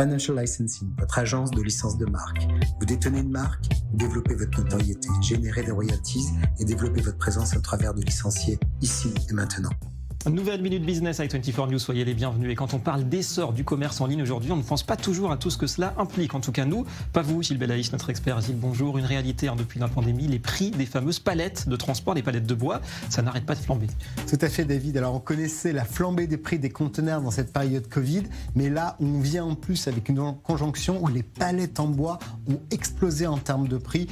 Financial Licensing, votre agence de licence de marque. Vous détenez une marque, développez votre notoriété, générez des royalties et développez votre présence au travers de licenciés ici et maintenant. Nouvelle Minute Business avec 24 News, soyez les bienvenus. Et quand on parle d'essor du commerce en ligne aujourd'hui, on ne pense pas toujours à tout ce que cela implique. En tout cas, nous, pas vous, Gilles Belaïch, notre expert. Gilles, bonjour. Une réalité depuis la pandémie, les prix des fameuses palettes de transport, les palettes de bois, ça n'arrête pas de flamber. Tout à fait, David. Alors, on connaissait la flambée des prix des conteneurs dans cette période Covid, mais là, on vient en plus avec une conjonction où les palettes en bois ont explosé en termes de prix.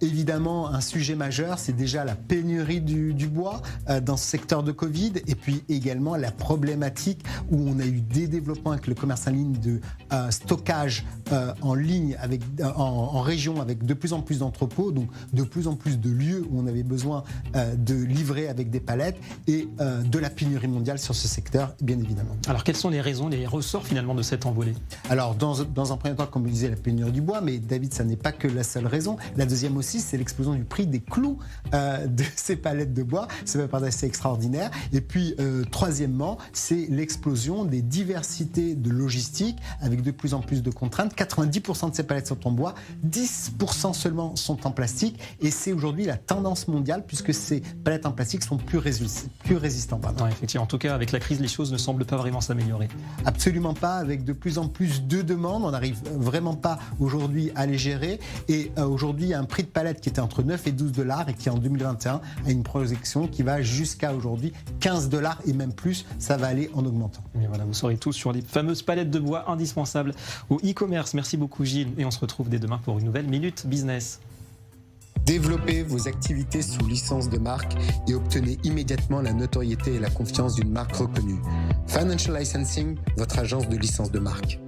Évidemment, un sujet majeur, c'est déjà la pénurie du bois dans ce secteur de Covid, et puis également la problématique où on a eu des développements avec le commerce en ligne de stockage en ligne, en région, avec de plus en plus d'entrepôts, donc de plus en plus de lieux où on avait besoin de livrer avec des palettes, et de la pénurie mondiale sur ce secteur, bien évidemment. Alors, quelles sont les raisons, les ressorts finalement de cette envolée? Alors, dans un premier temps, comme vous disiez, la pénurie du bois, mais David, ça n'est pas que la seule raison. La deuxième aussi, c'est l'explosion du prix des clous de ces palettes de bois. C'est assez extraordinaire. Et puis, troisièmement, c'est l'explosion des diversités de logistique avec de plus en plus de contraintes. 90% de ces palettes sont en bois, 10% seulement sont en plastique. Et c'est aujourd'hui la tendance mondiale puisque ces palettes en plastique sont plus résistantes. Ouais, effectivement. En tout cas, avec la crise, les choses ne semblent pas vraiment s'améliorer. Absolument pas. Avec de plus en plus de demandes, on n'arrive vraiment pas aujourd'hui à les gérer. Et aujourd'hui, il y a un prix de palette qui était entre 9 et 12 $ et qui en 2021 a une projection qui va jusqu'à aujourd'hui 15 $ et même plus, ça va aller en augmentant. Et voilà, vous saurez tout sur les fameuses palettes de bois indispensables au e-commerce. Merci beaucoup Gilles et on se retrouve dès demain pour une nouvelle Minute Business. Développez vos activités sous licence de marque et obtenez immédiatement la notoriété et la confiance d'une marque reconnue. Financial Licensing, votre agence de licence de marque.